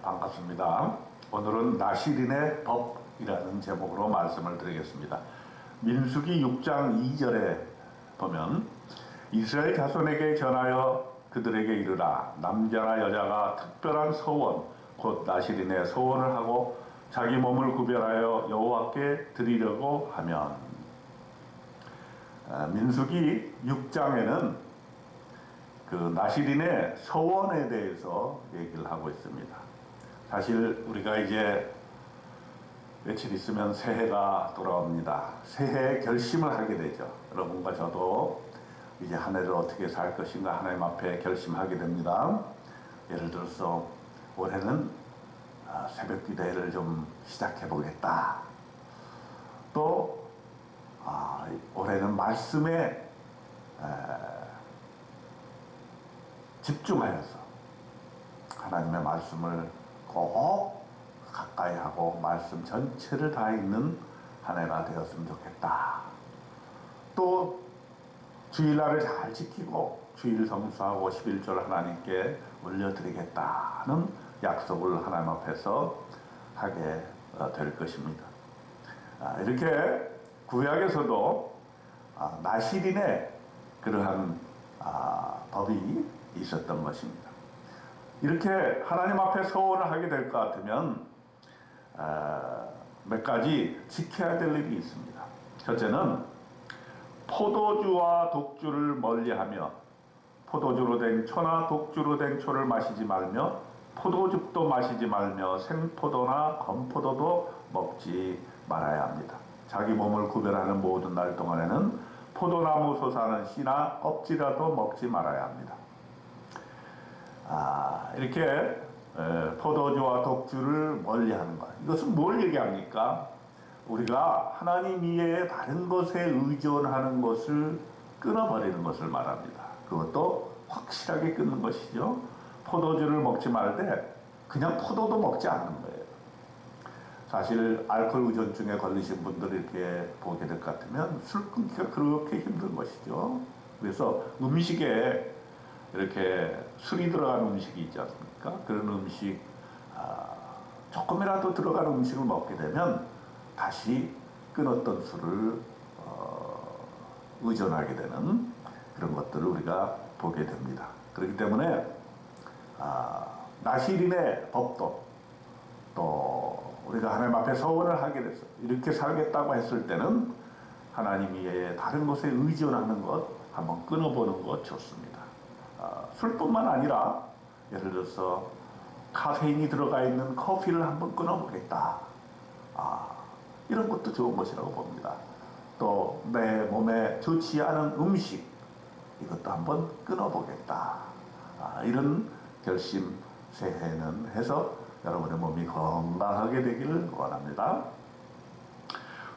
반갑습니다. 오늘은 나시린의 법이라는 제목으로 말씀을 드리겠습니다. 민수기 6장 2절에 보면 이스라엘 자손에게 전하여 그들에게 이르라. 남자나 여자가 특별한 서원 곧 나시린의 서원을 하고 자기 몸을 구별하여 여호와께 드리려고 하면, 민수기 6장에는 그 나시린의 서원에 대해서 얘기를 하고 있습니다. 사실 우리가 이제 며칠 있으면 새해가 돌아옵니다. 새해 결심을 하게 되죠. 여러분과 저도 이제 한 해를 어떻게 살 것인가 하나님 앞에 결심하게 됩니다. 예를 들어서 올해는 새벽 기도회를 좀 시작해 보겠다. 또 올해는 말씀에 집중하여서 하나님의 말씀을 꼭 가까이 하고 말씀 전체를 다 읽는 한 해가 되었으면 좋겠다. 또 주일날을 잘 지키고 주일 성수하고 11조를 하나님께 올려드리겠다는 약속을 하나님 앞에서 하게 될 것입니다. 이렇게 구약에서도 나시린의 그러한 법이 있었던 것입니다. 이렇게 하나님 앞에 서원을 하게 될 것 같으면 몇 가지 지켜야 될 일이 있습니다. 첫째는 포도주와 독주를 멀리하며 포도주로 된 초나 독주로 된 초를 마시지 말며 포도즙도 마시지 말며 생포도나 건포도도 먹지 말아야 합니다. 자기 몸을 구별하는 모든 날 동안에는 포도나무 솟아는 씨나 껍질이라도 먹지 말아야 합니다. 이렇게 포도주와 독주를 멀리하는 것, 이것은 뭘 얘기합니까? 우리가 하나님 이외에 다른 것에 의존하는 것을 끊어버리는 것을 말합니다. 그것도 확실하게 끊는 것이죠. 포도주를 먹지 말되 그냥 포도도 먹지 않는 거예요. 사실 알코올 의존증에 걸리신 분들을 이렇게 보게 될 것 같으면 술 끊기가 그렇게 힘든 것이죠. 그래서 음식에 이렇게 술이 들어간 음식이 있지 않습니까? 그런 음식, 조금이라도 들어간 음식을 먹게 되면 다시 끊었던 술을 의존하게 되는 그런 것들을 우리가 보게 됩니다. 그렇기 때문에 나시린의 법도 또 우리가 하나님 앞에 서원을 하게 돼서 이렇게 살겠다고 했을 때는 하나님 이외에 다른 것에 의존하는 것 한번 끊어보는 것 좋습니다. 술뿐만 아니라 예를 들어서 카페인이 들어가 있는 커피를 한번 끊어보겠다. 이런 것도 좋은 것이라고 봅니다. 또 내 몸에 좋지 않은 음식, 이것도 한번 끊어보겠다. 이런 결심 새해는 해서 여러분의 몸이 건강하게 되기를 원합니다.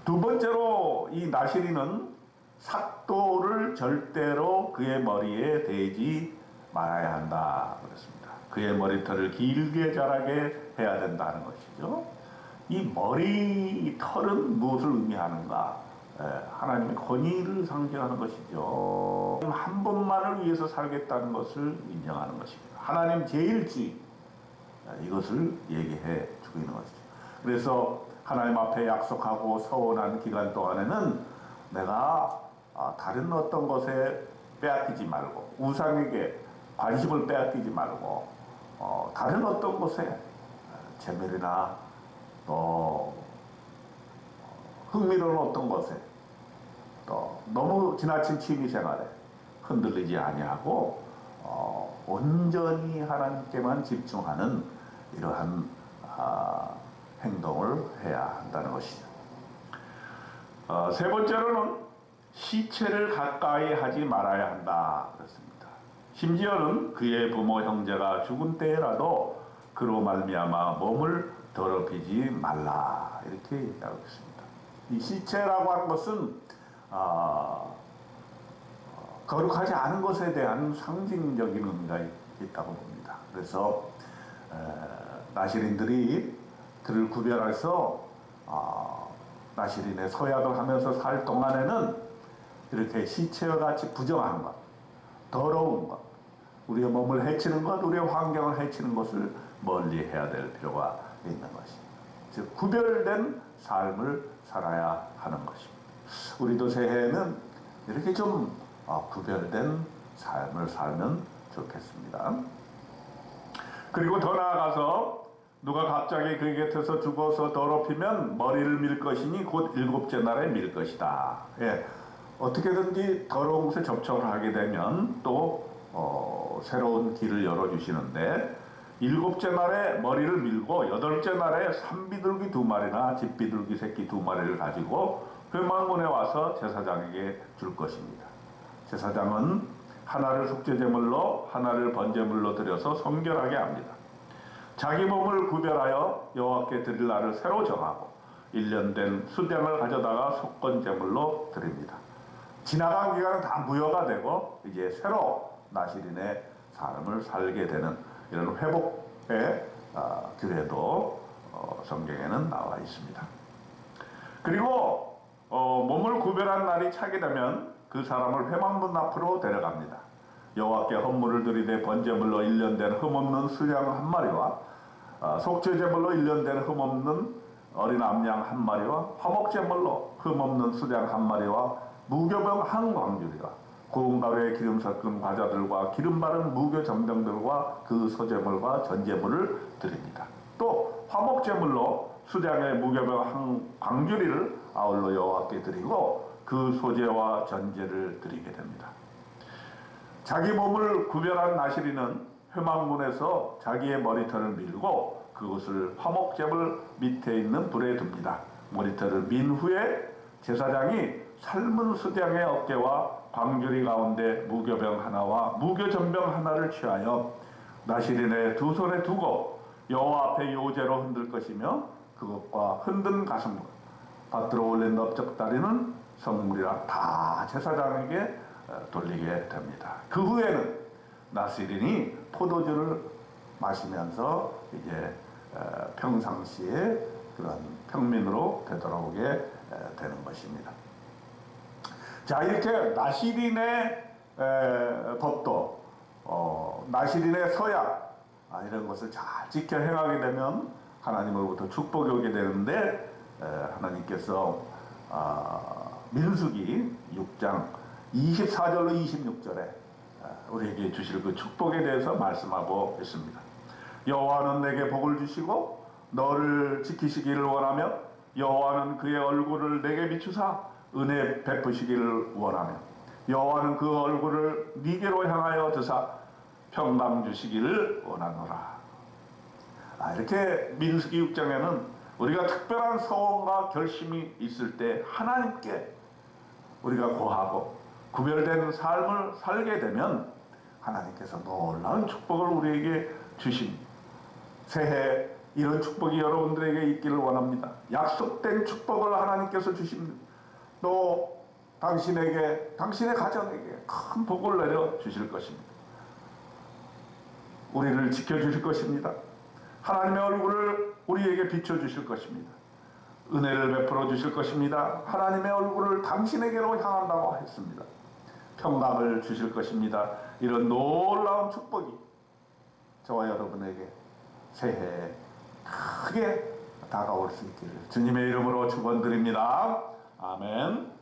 두 번째로 이 나시린은 삭도를 절대로 그의 머리에 대지 말아야 한다 그랬습니다. 그의 머리털을 길게 자라게 해야 된다는 것이죠. 이 머리털은 무엇을 의미하는가? 하나님의 권위를 상징하는 것이죠. 한 번만을 위해서 살겠다는 것을 인정하는 것입니다. 하나님 제일주의, 이것을 얘기해 주고 있는 것이죠. 그래서 하나님 앞에 약속하고 서원한 기간 동안에는 내가 다른 어떤 것에 빼앗기지 말고, 우상에게 관심을 빼앗기지 말고, 다른 어떤 것에 재물이나 또 흥미로운 어떤 것에 또 너무 지나친 취미생활에 흔들리지 아니하고 온전히 하나님께만 집중하는 이러한 행동을 해야 한다는 것이죠. 세 번째로는 시체를 가까이 하지 말아야 한다 그렇습니다. 심지어는 그의 부모 형제가 죽은 때라도 그로 말미암아 몸을 더럽히지 말라 이렇게 얘기하고 있습니다. 이 시체라고 하는 것은 거룩하지 않은 것에 대한 상징적인 의미가 있다고 봅니다. 그래서 나시린들이 그를 구별해서 나시린의 서약을 하면서 살 동안에는 이렇게 시체와 같이 부정한 것, 더러운 것, 우리의 몸을 해치는 것, 우리의 환경을 해치는 것을 멀리 해야 될 필요가 있는 것입니다. 즉 구별된 삶을 살아야 하는 것입니다. 우리도 새해에는 이렇게 좀 구별된 삶을 살면 좋겠습니다. 그리고 더 나아가서 누가 갑자기 그의 곁에서 죽어서 더럽히면 머리를 밀 것이니 곧 일곱째 날에 밀 것이다. 예. 어떻게든지 더러운 곳에 접촉을 하게 되면 또 새로운 길을 열어주시는데 일곱째 날에 머리를 밀고 여덟째 날에 산비둘기 2마리나 집비둘기 새끼 2마리를 가지고 회막문에 와서 제사장에게 줄 것입니다. 제사장은 하나를 속죄제물로 하나를 번제물로 드려서 성결하게 합니다. 자기 몸을 구별하여 여호와께 드릴 날을 새로 정하고 1년 된 수량을 가져다가 속건제물로 드립니다. 지나간 기간은 다 무효가 되고 이제 새로 나시린의 삶을 살게 되는 이런 회복의 규례도 성경에는 나와 있습니다. 그리고 몸을 구별한 날이 차게 되면 그 사람을 회막문 앞으로 데려갑니다. 여호와께 헌물을 드리되 번제물로 1년 된 흠없는 수양 1마리와 속죄제물로 1년 된 흠없는 어린 암양 1마리와 화목제물로 흠없는 수양 1마리와 무교병 한 광주리와 고운 가루에 기름 섞은 과자들과 기름 바른 무교 전병들과 그 소제물과 전제물을 드립니다. 또 화목제물로 수량의 무교병 한 광주리를 아울러 여호와께 드리고 그 소제와 전제를 드리게 됩니다. 자기 몸을 구별한 나시리는 회막문에서 자기의 머리털을 밀고 그것을 화목제물 밑에 있는 불에 둡니다. 머리털을 민 후에 제사장이 삶은 수량의 어깨와 광주리 가운데 무교병 하나와 무교전병 하나를 취하여 나시린의 두 손에 두고 여호와 앞에 요제로 흔들 것이며 그것과 흔든 가슴과 밭들어 올린 넓적다리는 성물이라 다 제사장에게 돌리게 됩니다. 그 후에는 나시린이 포도주를 마시면서 이제 평상시에 그런 평민으로 되돌아오게 되는 것입니다. 자, 이렇게 나시린의 법도 나시린의 서약 이런 것을 잘 지켜 행하게 되면 하나님으로부터 축복이 오게 되는데 하나님께서 민수기 6장 24절로 26절에 우리에게 주실 그 축복에 대해서 말씀하고 있습니다. 여호와는 내게 복을 주시고 너를 지키시기를 원하며 여호와는 그의 얼굴을 내게 비추사 은혜 베푸시기를 원하며 여호와는 그 얼굴을 네게로 향하여 드사 평강 주시기를 원하노라. 이렇게 민수기 6장에는 우리가 특별한 소원과 결심이 있을 때 하나님께 우리가 고하고 구별된 삶을 살게 되면 하나님께서 놀라운 축복을 우리에게 주신 새해 이런 축복이 여러분들에게 있기를 원합니다. 약속된 축복을 하나님께서 주십니다. 또 당신에게 당신의 가정에게 큰 복을 내려 주실 것입니다. 우리를 지켜주실 것입니다. 하나님의 얼굴을 우리에게 비춰주실 것입니다. 은혜를 베풀어 주실 것입니다. 하나님의 얼굴을 당신에게로 향한다고 했습니다. 평강을 주실 것입니다. 이런 놀라운 축복이 저와 여러분에게 새해에 크게 다가올 수 있기를 주님의 이름으로 축원드립니다. 아멘.